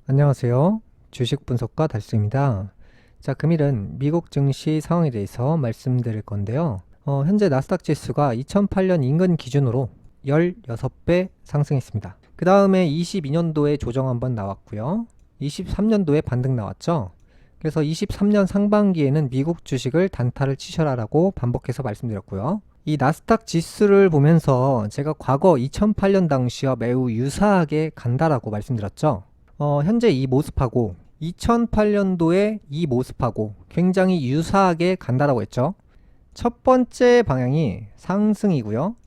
안녕하세요. 주식 분석가 달수입니다. 자, 금일은 미국 증시 상황에 대해서 말씀드릴 건데요. 현재 나스닥 지수가 2008년 인근 기준으로 16배 상승했습니다. 그 다음에 22년도에 조정 한번 나왔고요. 23년도에 반등 나왔죠. 그래서 23년 상반기에는 미국 주식을 단타를 치셔라라고 반복해서 말씀드렸고요. 이 나스닥 지수를 보면서 제가 과거 2008년 당시와 매우 유사하게 간다라고 말씀드렸죠. 현재 이 모습하고 2008년도에 이 모습하고 굉장히 유사하게 간다라고 했죠. 첫 번째 방향이 상승이고요.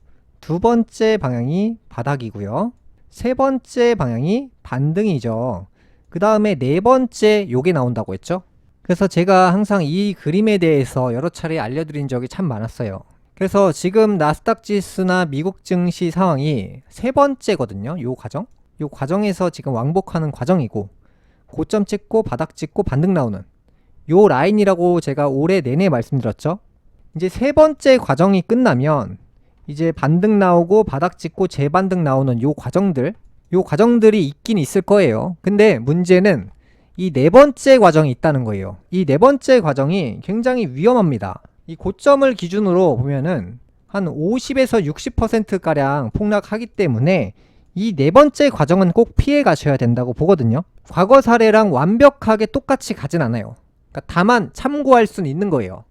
두 번째 방향이 바닥이고요. 세 번째 방향이 반등이죠. 그 다음에 네 번째 요게 나온다고 했죠. 그래서 제가 항상 이 그림에 대해서 여러 차례 알려드린 적이 참 많았어요. 그래서 지금 나스닥 지수나 미국 증시 상황이 세 번째거든요. 요 과정에서 지금 왕복하는 과정이고, 고점 찍고 바닥 찍고 반등 나오는 요 라인이라고 제가 올해 내내 말씀드렸죠. 이제 세 번째 과정이 끝나면 이제 반등 나오고 바닥 찍고 재반등 나오는 요 과정들이 있긴 있을 거예요. 근데 문제는 이 네 번째 과정이 있다는 거예요. 이 네 번째 과정이 굉장히 위험합니다. 이 고점을 기준으로 보면은 한 50에서 60%가량 폭락하기 때문에 이 네 번째 과정은 꼭 피해 가셔야 된다고 보거든요. 과거 사례랑 완벽하게 똑같이 가진 않아요. 그러니까 다만 참고할 수는 있는 거예요.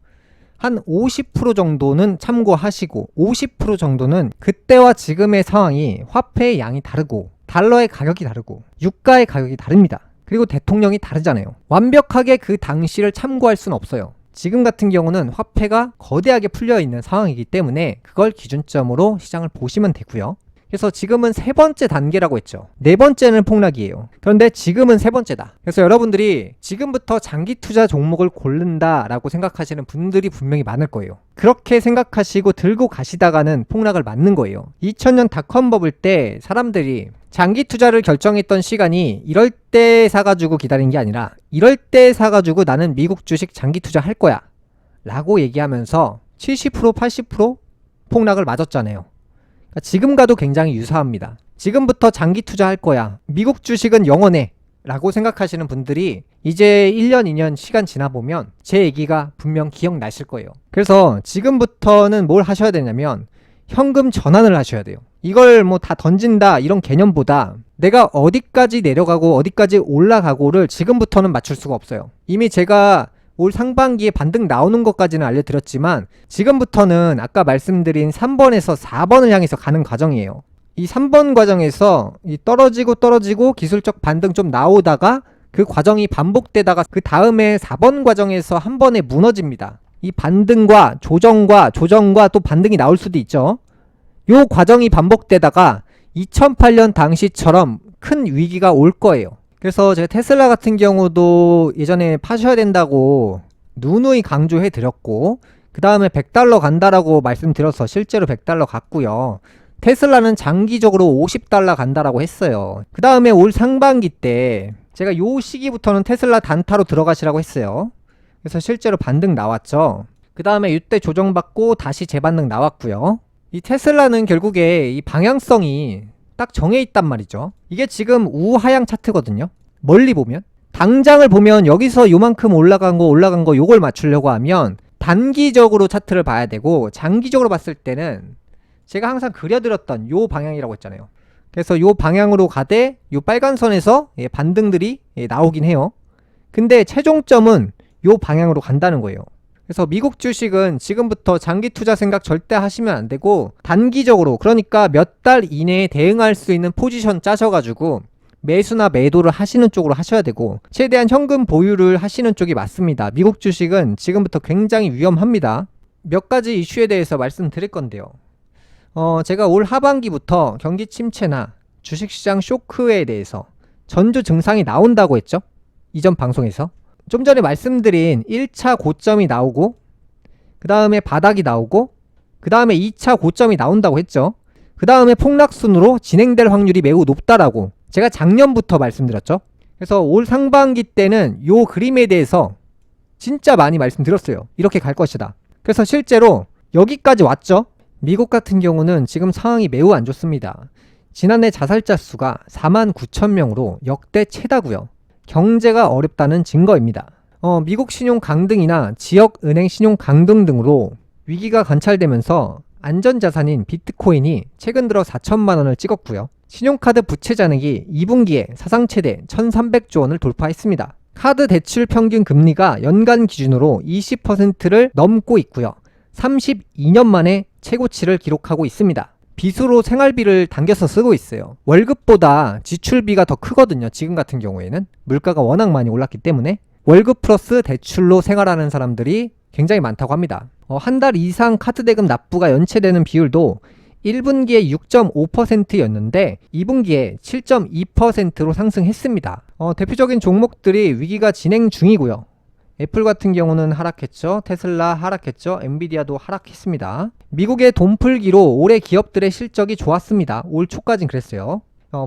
한 50% 정도는 참고하시고 50% 정도는 그때와 지금의 상황이 화폐의 양이 다르고 달러의 가격이 다르고 유가의 가격이 다릅니다. 그리고 대통령이 다르잖아요. 완벽하게 그 당시를 참고할 수는 없어요. 지금 같은 경우는 화폐가 거대하게 풀려있는 상황이기 때문에 그걸 기준점으로 시장을 보시면 되고요. 그래서 지금은 세 번째 단계라고 했죠. 네 번째는 폭락이에요. 그런데 지금은 세 번째다. 그래서 여러분들이 지금부터 장기 투자 종목을 고른다라고 생각하시는 분들이 분명히 많을 거예요. 그렇게 생각하시고 들고 가시다가는 폭락을 맞는 거예요. 2000년 닷컴 버블 때 사람들이 장기 투자를 결정했던 시간이 이럴 때 사가지고 기다린 게 아니라 이럴 때 사가지고 나는 미국 주식 장기 투자 할 거야 라고 얘기하면서 70% 80% 폭락을 맞았잖아요. 지금과도 굉장히 유사합니다. 지금부터 장기 투자할 거야. 미국 주식은 영원해. 라고 생각하시는 분들이 이제 1년, 2년 시간 지나보면 제 얘기가 분명 기억나실 거예요. 그래서 지금부터는 뭘 하셔야 되냐면 현금 전환을 하셔야 돼요. 이걸 뭐 다 던진다 이런 개념보다 내가 어디까지 내려가고 어디까지 올라가고를 지금부터는 맞출 수가 없어요. 이미 제가 올 상반기에 반등 나오는 것까지는 알려드렸지만 지금부터는 아까 말씀드린 3번에서 4번을 향해서 가는 과정이에요. 이 3번 과정에서 떨어지고 기술적 반등 좀 나오다가 그 과정이 반복되다가 그 다음에 4번 과정에서 한 번에 무너집니다. 이 반등과 조정과 또 반등이 나올 수도 있죠. 요 과정이 반복되다가 2008년 당시처럼 큰 위기가 올 거예요. 그래서 제가 테슬라 같은 경우도 예전에 파셔야 된다고 누누이 강조해 드렸고, 그 다음에 $100 간다라고 말씀드려서 실제로 $100 갔고요. 테슬라는 장기적으로 $50 간다라고 했어요. 그 다음에 올 상반기 때 제가 요 시기부터는 테슬라 단타로 들어가시라고 했어요. 그래서 실제로 반등 나왔죠. 그 다음에 이때 조정받고 다시 재반등 나왔고요. 이 테슬라는 결국에 이 방향성이 딱 정해 있단 말이죠. 이게 지금 우하향 차트거든요. 멀리 보면 당장을 보면 여기서 요만큼 올라간 거 요걸 맞추려고 하면 단기적으로 차트를 봐야 되고, 장기적으로 봤을 때는 제가 항상 그려드렸던 요 방향이라고 했잖아요. 그래서 요 방향으로 가되 요 빨간 선에서 반등들이 나오긴 해요. 근데 최종점은 요 방향으로 간다는 거예요. 그래서 미국 주식은 지금부터 장기 투자 생각 절대 하시면 안 되고, 단기적으로, 그러니까 몇 달 이내에 대응할 수 있는 포지션 짜셔가지고 매수나 매도를 하시는 쪽으로 하셔야 되고, 최대한 현금 보유를 하시는 쪽이 맞습니다. 미국 주식은 지금부터 굉장히 위험합니다. 몇 가지 이슈에 대해서 말씀드릴 건데요. 제가 올 하반기부터 경기 침체나 주식시장 쇼크에 대해서 전조 증상이 나온다고 했죠. 이전 방송에서 좀 전에 말씀드린 1차 고점이 나오고, 그 다음에 바닥이 나오고, 그 다음에 2차 고점이 나온다고 했죠. 그 다음에 폭락순으로 진행될 확률이 매우 높다라고 제가 작년부터 말씀드렸죠. 그래서 올 상반기 때는 요 그림에 대해서 진짜 많이 말씀드렸어요. 이렇게 갈 것이다. 그래서 실제로 여기까지 왔죠. 미국 같은 경우는 지금 상황이 매우 안 좋습니다. 지난해 자살자 수가 49,000명으로 역대 최다고요. 경제가 어렵다는 증거입니다. 미국 신용 강등이나 지역 은행 신용 강등 등으로 위기가 관찰되면서 안전자산인 비트코인이 최근 들어 4천만 원을 찍었고요. 신용카드 부채 잔액이 2분기에 사상 최대 1,300조 원을 돌파했습니다. 카드 대출 평균 금리가 연간 기준으로 20%를 넘고 있고요. 32년 만에 최고치를 기록하고 있습니다. 빚으로 생활비를 당겨서 쓰고 있어요. 월급보다 지출비가 더 크거든요. 지금 같은 경우에는 물가가 워낙 많이 올랐기 때문에 월급 플러스 대출로 생활하는 사람들이 굉장히 많다고 합니다. 한 달 이상 카드 대금 납부가 연체되는 비율도 1분기에 6.5%였는데 2분기에 7.2%로 상승했습니다. 대표적인 종목들이 위기가 진행 중이고요. 애플 같은 경우는 하락했죠. 테슬라 하락했죠. 엔비디아도 하락했습니다. 미국의 돈풀기로 올해 기업들의 실적이 좋았습니다. 올 초까진 그랬어요.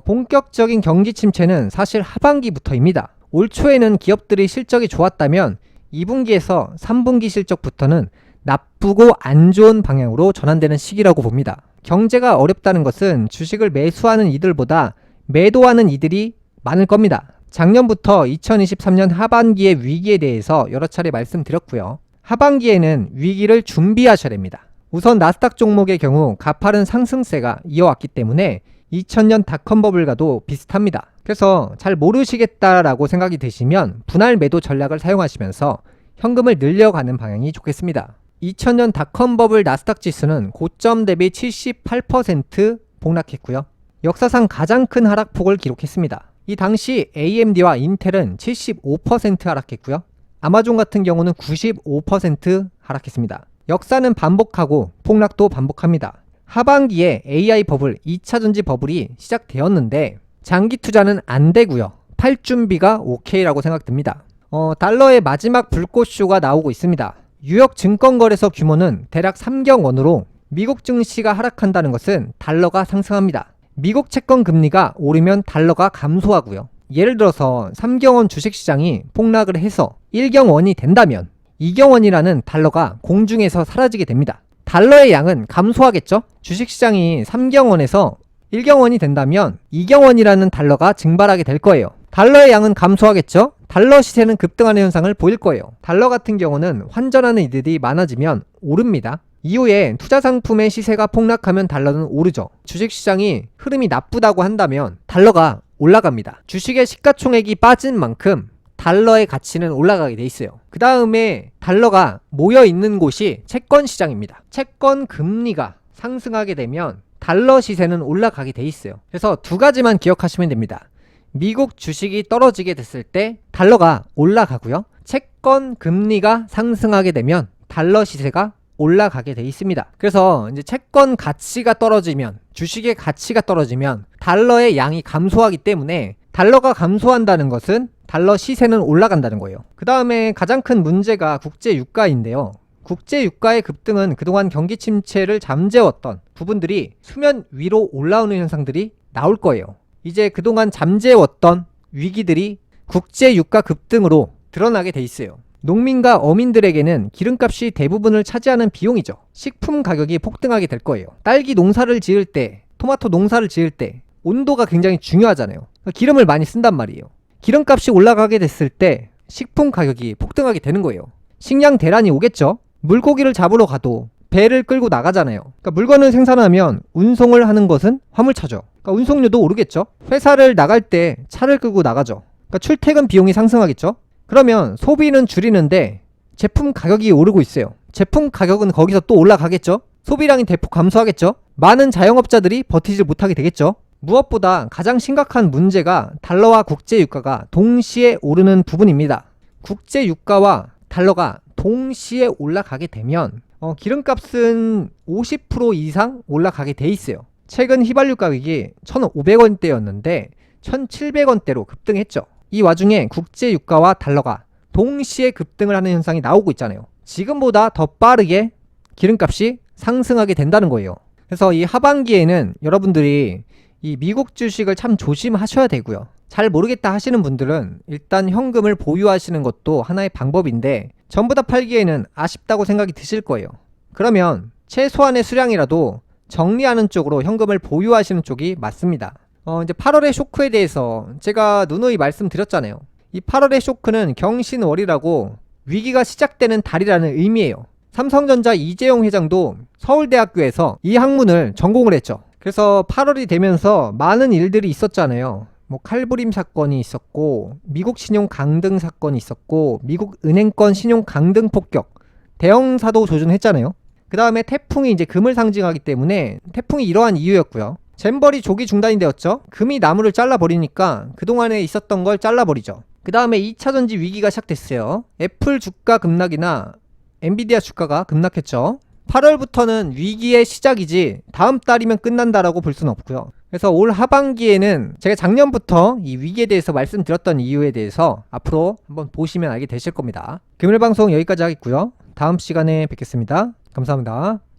본격적인 경기 침체는 사실 하반기부터입니다. 올 초에는 기업들이 실적이 좋았다면 2분기에서 3분기 실적부터는 나쁘고 안 좋은 방향으로 전환되는 시기라고 봅니다. 경제가 어렵다는 것은 주식을 매수하는 이들보다 매도하는 이들이 많을 겁니다. 작년부터 2023년 하반기의 위기에 대해서 여러 차례 말씀드렸고요. 하반기에는 위기를 준비하셔야 됩니다. 우선 나스닥 종목의 경우 가파른 상승세가 이어왔기 때문에 2000년 닷컴 버블과도 비슷합니다. 그래서 잘 모르시겠다라고 생각이 드시면 분할 매도 전략을 사용하시면서 현금을 늘려가는 방향이 좋겠습니다. 2000년 닷컴 버블 나스닥 지수는 고점 대비 78% 폭락했고요. 역사상 가장 큰 하락폭을 기록했습니다. 이 당시 AMD와 인텔은 75% 하락했고요. 아마존 같은 경우는 95% 하락했습니다. 역사는 반복하고 폭락도 반복합니다. 하반기에 AI 버블, 2차 전지 버블이 시작되었는데 장기 투자는 안 되고요. 팔 준비가 오케이라고 생각됩니다. 달러의 마지막 불꽃쇼가 나오고 있습니다. 뉴욕 증권거래소 규모는 대략 3경원으로 미국 증시가 하락한다는 것은 달러가 상승합니다. 미국 채권 금리가 오르면 달러가 감소하고요. 예를 들어서 3경원 주식시장이 폭락을 해서 1경원이 된다면 2경원이라는 달러가 공중에서 사라지게 됩니다. 달러의 양은 감소하겠죠? 주식시장이 3경원에서 1경원이 된다면 2경원이라는 달러가 증발하게 될 거예요. 달러의 양은 감소하겠죠? 달러 시세는 급등하는 현상을 보일 거예요. 달러 같은 경우는 환전하는 이들이 많아지면 오릅니다. 이후에 투자상품의 시세가 폭락하면 달러는 오르죠. 주식시장이 흐름이 나쁘다고 한다면 달러가 올라갑니다. 주식의 시가총액이 빠진 만큼 달러의 가치는 올라가게 돼 있어요. 그 다음에 달러가 모여있는 곳이 채권시장입니다. 채권 금리가 상승하게 되면 달러 시세는 올라가게 돼 있어요. 그래서 두 가지만 기억하시면 됩니다. 미국 주식이 떨어지게 됐을 때 달러가 올라가고요. 채권 금리가 상승하게 되면 달러 시세가 올라가게 돼 있습니다. 그래서 이제 채권 가치가 떨어지면, 주식의 가치가 떨어지면 달러의 양이 감소하기 때문에 달러가 감소한다는 것은 달러 시세는 올라간다는 거예요. 그 다음에 가장 큰 문제가 국제 유가인데요. 국제 유가의 급등은 그동안 경기 침체를 잠재웠던 부분들이 수면 위로 올라오는 현상들이 나올 거예요. 이제 그동안 잠재웠던 위기들이 국제 유가 급등으로 드러나게 돼 있어요. 농민과 어민들에게는 기름값이 대부분을 차지하는 비용이죠. 식품 가격이 폭등하게 될 거예요. 딸기 농사를 지을 때, 토마토 농사를 지을 때 온도가 굉장히 중요하잖아요. 기름을 많이 쓴단 말이에요. 기름값이 올라가게 됐을 때 식품 가격이 폭등하게 되는 거예요. 식량 대란이 오겠죠. 물고기를 잡으러 가도 배를 끌고 나가잖아요. 그러니까 물건을 생산하면 운송을 하는 것은 화물차죠. 그러니까 운송료도 오르겠죠. 회사를 나갈 때 차를 끌고 나가죠. 그러니까 출퇴근 비용이 상승하겠죠. 그러면 소비는 줄이는데 제품 가격이 오르고 있어요. 제품 가격은 거기서 또 올라가겠죠. 소비량이 대폭 감소하겠죠. 많은 자영업자들이 버티지 못하게 되겠죠. 무엇보다 가장 심각한 문제가 달러와 국제 유가가 동시에 오르는 부분입니다. 국제 유가와 달러가 동시에 올라가게 되면 기름값은 50% 이상 올라가게 돼 있어요. 최근 휘발유 가격이 1,500원대였는데 1,700원대로 급등했죠. 이 와중에 국제 유가와 달러가 동시에 급등을 하는 현상이 나오고 있잖아요. 지금보다 더 빠르게 기름값이 상승하게 된다는 거예요. 그래서 이 하반기에는 여러분들이 이 미국 주식을 참 조심하셔야 되고요. 잘 모르겠다 하시는 분들은 일단 현금을 보유하시는 것도 하나의 방법인데 전부 다 팔기에는 아쉽다고 생각이 드실 거예요. 그러면 최소한의 수량이라도 정리하는 쪽으로 현금을 보유하시는 쪽이 맞습니다. 이제 8월의 쇼크에 대해서 제가 누누이 말씀드렸잖아요. 이 8월의 쇼크는 경신월이라고 위기가 시작되는 달이라는 의미예요. 삼성전자 이재용 회장도 서울대학교에서 이 학문을 전공을 했죠. 그래서 8월이 되면서 많은 일들이 있었잖아요. 뭐 칼부림 사건이 있었고, 미국 신용 강등 사건이 있었고, 미국 은행권 신용 강등 폭격, 대형사도 조준했잖아요. 그 다음에 태풍이 이제 금을 상징하기 때문에 태풍이 이러한 이유였고요. 잼버리 조기 중단이 되었죠. 금이 나무를 잘라버리니까 그동안에 있었던 걸 잘라버리죠. 그 다음에 2차전지 위기가 시작됐어요. 애플 주가 급락이나 엔비디아 주가가 급락했죠. 8월부터는 위기의 시작이지 다음 달이면 끝난다라고 볼 수는 없고요. 그래서 올 하반기에는 제가 작년부터 이 위기에 대해서 말씀드렸던 이유에 대해서 앞으로 한번 보시면 알게 되실 겁니다. 금일 방송 여기까지 하겠고요. 다음 시간에 뵙겠습니다. 감사합니다.